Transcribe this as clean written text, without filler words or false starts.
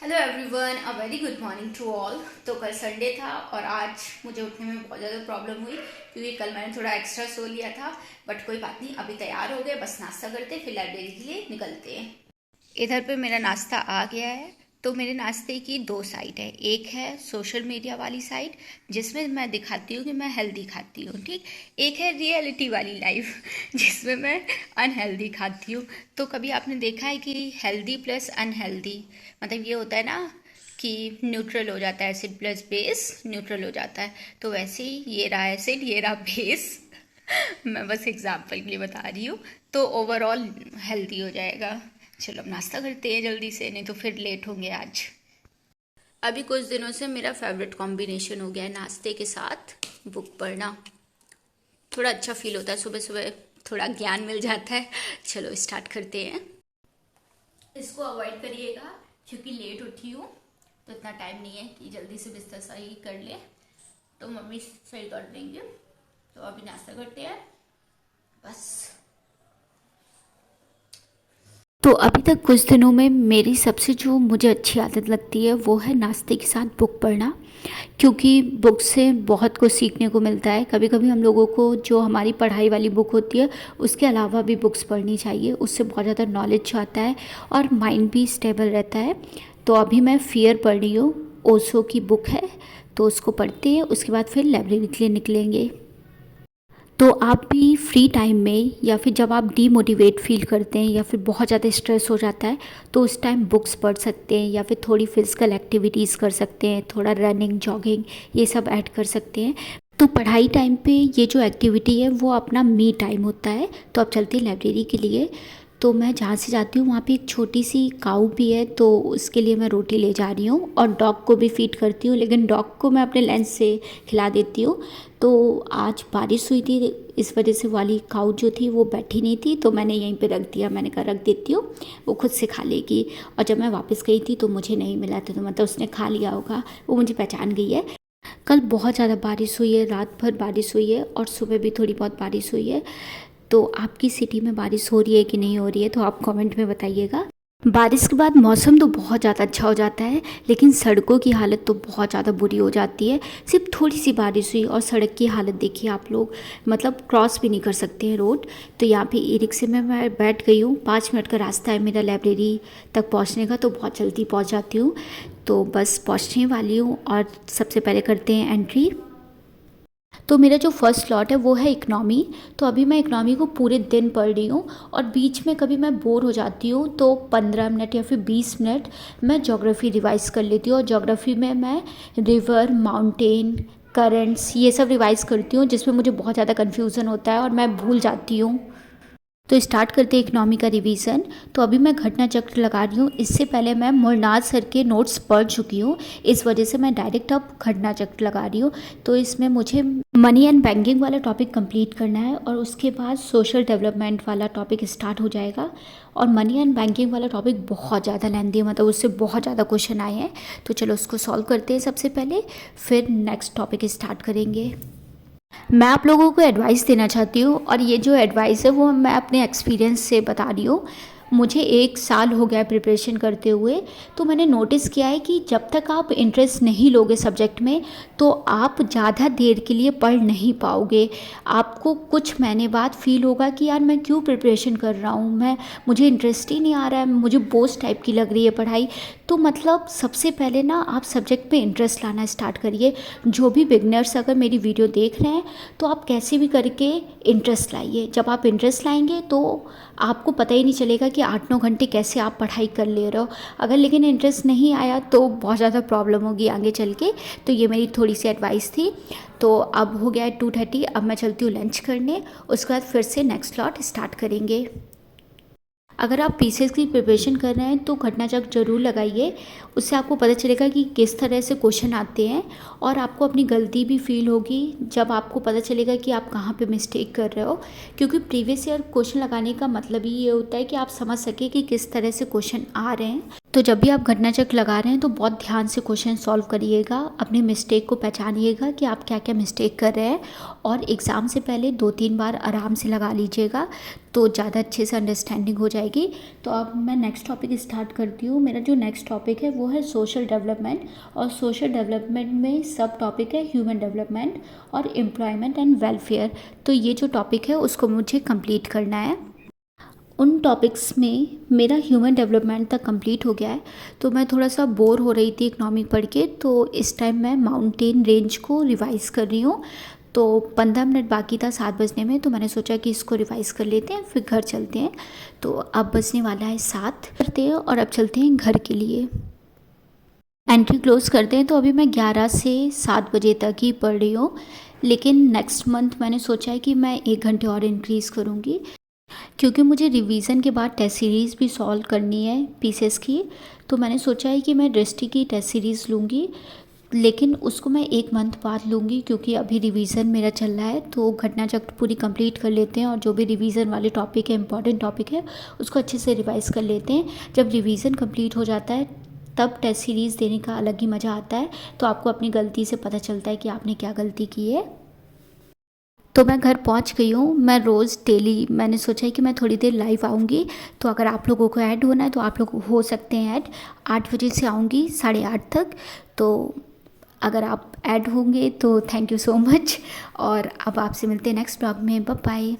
Hello everyone, a very good morning to all. तो कल Sunday था और आज मुझे उठने में बहुत ज़्यादा प्रॉब्लम हुई क्योंकि कल मैंने थोड़ा एक्स्ट्रा सो लिया था। बट कोई बात नहीं, अभी तैयार हो गए, बस नाश्ता करते फिर लाइब्रेरी के लिए निकलते हैं। इधर पे मेरा नाश्ता आ गया है। तो मेरे नाश्ते की दो साइड है, एक है सोशल मीडिया वाली साइड जिसमें मैं दिखाती हूँ कि मैं हेल्दी खाती हूँ, ठीक। एक है रियलिटी वाली लाइफ जिसमें मैं अनहेल्दी खाती हूँ। तो कभी आपने देखा है कि हेल्दी प्लस अनहेल्दी, मतलब ये होता है ना कि न्यूट्रल हो जाता है, एसिड प्लस बेस न्यूट्रल हो जाता है। तो वैसे ही ये रहा एसिड, ये रहा बेस मैं बस एग्जाम्पल के लिए बता रही हूँ। तो ओवरऑल हेल्दी हो जाएगा। चलो अब नाश्ता करते हैं जल्दी से, नहीं तो फिर लेट होंगे आज। अभी कुछ दिनों से मेरा फेवरेट कॉम्बिनेशन हो गया है नाश्ते के साथ बुक पढ़ना। थोड़ा अच्छा फील होता है सुबह सुबह, थोड़ा ज्ञान मिल जाता है। चलो स्टार्ट करते हैं। इसको अवॉइड करिएगा क्योंकि लेट उठी हूँ तो इतना टाइम नहीं है कि जल्दी से बिस्तर सही कर ले, तो मम्मी फिर कर देंगे। तो अभी नाश्ता करते हैं बस। तो अभी तक कुछ दिनों में मेरी सबसे जो मुझे अच्छी आदत लगती है वो है नाश्ते के साथ बुक पढ़ना, क्योंकि बुक से बहुत कुछ सीखने को मिलता है। कभी कभी हम लोगों को जो हमारी पढ़ाई वाली बुक होती है उसके अलावा भी बुक्स पढ़नी चाहिए, उससे बहुत ज़्यादा नॉलेज आता है और माइंड भी स्टेबल रहता है। तो अभी मैं फियर पढ़ रही हूँ, ओशो की बुक है, तो उसको पढ़ते हैं, उसके बाद फिर लाइब्रेरी के लिए निकलेंगे। तो आप भी फ्री टाइम में या फिर जब आप डीमोटिवेट फील करते हैं या फिर बहुत ज़्यादा स्ट्रेस हो जाता है तो उस टाइम बुक्स पढ़ सकते हैं या फिर थोड़ी फिजिकल एक्टिविटीज़ कर सकते हैं, थोड़ा रनिंग जॉगिंग ये सब ऐड कर सकते हैं। तो पढ़ाई टाइम पे ये जो एक्टिविटी है वो अपना मी टाइम होता है। तो अब चलते हैं लाइब्रेरी के लिए। तो मैं जहाँ से जाती हूँ वहाँ पे एक छोटी सी काऊ भी है, तो उसके लिए मैं रोटी ले जा रही हूँ और डॉग को भी फीड करती हूँ, लेकिन डॉग को मैं अपने लंच से खिला देती हूँ। तो आज बारिश हुई थी, इस वजह से वाली काऊ जो थी वो बैठी नहीं थी, तो मैंने यहीं पे रख दिया। मैंने कहा रख देती हूँ, वो खुद से खा लेगी। और जब मैं वापस गई थी तो मुझे नहीं मिला था, तो मतलब उसने खा लिया होगा, वो मुझे पहचान गई है। कल बहुत ज़्यादा बारिश हुई है, रात भर बारिश हुई है और सुबह भी थोड़ी बहुत बारिश हुई है। तो आपकी सिटी में बारिश हो रही है कि नहीं हो रही है तो आप कमेंट में बताइएगा। बारिश के बाद मौसम तो बहुत ज़्यादा अच्छा हो जाता है, लेकिन सड़कों की हालत तो बहुत ज़्यादा बुरी हो जाती है। सिर्फ थोड़ी सी बारिश हुई और सड़क की हालत देखिए आप लोग, मतलब क्रॉस भी नहीं कर सकते हैं रोड। तो यहाँ पे ई रिक्शे में मैं बैठ गई हूँ, 5 मिनट का रास्ता है मेरा लाइब्रेरी तक पहुँचने का, तो बहुत जल्दी पहुँच जाती हूँ। तो बस पहुँचने वाली हूँ और सबसे पहले करते हैं एंट्री। तो मेरा जो फर्स्ट स्लॉट है वो है इकनॉमी। तो अभी मैं इकनॉमी को पूरे दिन पढ़ रही हूँ और बीच में कभी मैं बोर हो जाती हूँ तो 15 मिनट या फिर 20 मिनट मैं ज्योग्राफी रिवाइज़ कर लेती हूँ। और ज्योग्राफी में मैं रिवर, माउंटेन, करंट्स ये सब रिवाइज़ करती हूँ, जिसमें मुझे बहुत ज़्यादा कन्फ्यूज़न होता है और मैं भूल जाती हूँ। तो स्टार्ट करते हैं इकनॉमी का रिवीजन। तो अभी मैं घटना चक्र लगा रही हूँ, इससे पहले मैं मुरनाज सर के नोट्स पढ़ चुकी हूँ, इस वजह से मैं डायरेक्ट अब घटना चक्र लगा रही हूँ। तो इसमें मुझे मनी एंड बैंकिंग वाला टॉपिक कंप्लीट करना है और उसके बाद सोशल डेवलपमेंट वाला टॉपिक स्टार्ट हो जाएगा। और मनी एंड बैंकिंग वाला टॉपिक बहुत ज़्यादा लेंदी है, मतलब उससे बहुत ज़्यादा क्वेश्चन आए हैं। तो चलो उसको सॉल्व करते हैं सबसे पहले, फिर नेक्स्ट टॉपिक स्टार्ट करेंगे। मैं आप लोगों को एडवाइस देना चाहती हूँ और ये जो एडवाइस है वो मैं अपने एक्सपीरियंस से बता रही हूँ। मुझे 1 साल हो गया प्रिपरेशन करते हुए, तो मैंने नोटिस किया है कि जब तक आप इंटरेस्ट नहीं लोगे सब्जेक्ट में तो आप ज़्यादा देर के लिए पढ़ नहीं पाओगे। आपको कुछ महीने बाद फील होगा कि यार मैं क्यों प्रिपरेशन कर रहा हूँ, मुझे इंटरेस्ट ही नहीं आ रहा है, मुझे बोझ टाइप की लग रही है पढ़ाई। तो मतलब सबसे पहले ना आप सब्जेक्ट पे इंटरेस्ट लाना स्टार्ट करिए। जो भी बिगनर्स अगर मेरी वीडियो देख रहे हैं तो आप कैसे भी करके इंटरेस्ट लाइए। जब आप इंटरेस्ट लाएंगे तो आपको पता ही नहीं चलेगा कि 8-9 घंटे कैसे आप पढ़ाई कर ले रहे हो। अगर लेकिन इंटरेस्ट नहीं आया तो बहुत ज़्यादा प्रॉब्लम होगी आगे चल के। तो ये मेरी थोड़ी सी एडवाइस थी। तो अब हो गया है 2:30, अब मैं चलती हूँ लंच करने, उसके बाद फिर से नेक्स्ट स्लॉट स्टार्ट करेंगे। अगर आप पीसीएस की प्रिपरेशन कर रहे हैं तो घटना चक्र जरूर लगाइए, उससे आपको पता चलेगा कि किस तरह से क्वेश्चन आते हैं और आपको अपनी गलती भी फील होगी जब आपको पता चलेगा कि आप कहाँ पे मिस्टेक कर रहे हो। क्योंकि प्रीवियस ईयर क्वेश्चन लगाने का मतलब ही ये होता है कि आप समझ सके कि किस तरह से क्वेश्चन आ रहे हैं। तो जब भी आप घटना चक्र लगा रहे हैं तो बहुत ध्यान से क्वेश्चन सॉल्व करिएगा, अपनी मिस्टेक को पहचानिएगा कि आप क्या क्या मिस्टेक कर रहे हैं, और एग्ज़ाम से पहले 2-3 बार आराम से लगा लीजिएगा तो ज़्यादा अच्छे से अंडरस्टैंडिंग हो जाएगी। तो अब मैं नेक्स्ट टॉपिक स्टार्ट करती हूँ। मेरा जो नेक्स्ट टॉपिक है वो है सोशल डेवलपमेंट, और सोशल डेवलपमेंट में सब टॉपिक है ह्यूमन डेवलपमेंट और एम्प्लॉयमेंट एंड वेलफेयर। तो ये जो टॉपिक है उसको मुझे कंप्लीट करना है। उन टॉपिक्स में मेरा ह्यूमन डेवलपमेंट तक कंप्लीट हो गया है, तो मैं थोड़ा सा बोर हो रही थी इकोनॉमिक पढ़ के, तो इस टाइम मैं माउंटेन रेंज को रिवाइज़ कर रही हूँ। तो 15 मिनट बाकी था 7 बजने में, तो मैंने सोचा कि इसको रिवाइज़ कर लेते हैं फिर घर चलते हैं। तो अब बजने वाला है 7 करते हैं और अब चलते हैं घर के लिए। एंट्री क्लोज़ करते हैं। तो अभी मैं 11 से 7 बजे तक ही पढ़ रही हूँ, लेकिन नेक्स्ट मंथ मैंने सोचा है कि मैं 1 घंटे और इंक्रीज़ करूँगी, क्योंकि मुझे रिवीजन के बाद टेस्ट सीरीज़ भी सॉल्व करनी है पीसेस की। तो मैंने सोचा है कि मैं दृष्टि की टेस्ट सीरीज़ लूँगी, लेकिन उसको मैं 1 मंथ बाद लूँगी, क्योंकि अभी रिवीजन मेरा चल रहा है। तो घटना चक्र पूरी कंप्लीट कर लेते हैं और जो भी रिवीजन वाले टॉपिक है, इंपॉर्टेंट टॉपिक है, उसको अच्छे से रिवाइज़ कर लेते हैं। जब रिवीजन कंप्लीट हो जाता है तब टेस्ट सीरीज़ देने का अलग ही मज़ा आता है। तो आपको अपनी गलती से पता चलता है कि आपने क्या गलती की है। तो मैं घर पहुंच गई हूँ। मैं रोज़ डेली मैंने सोचा है कि मैं थोड़ी देर लाइव आऊँगी, तो अगर आप लोगों को ऐड होना है तो आप लोग हो सकते हैं ऐड। 8 बजे से आऊँगी 8:30 तक। तो अगर आप ऐड होंगे तो थैंक यू सो मच, और अब आपसे मिलते हैं नेक्स्ट ब्लॉग में। Bye bye.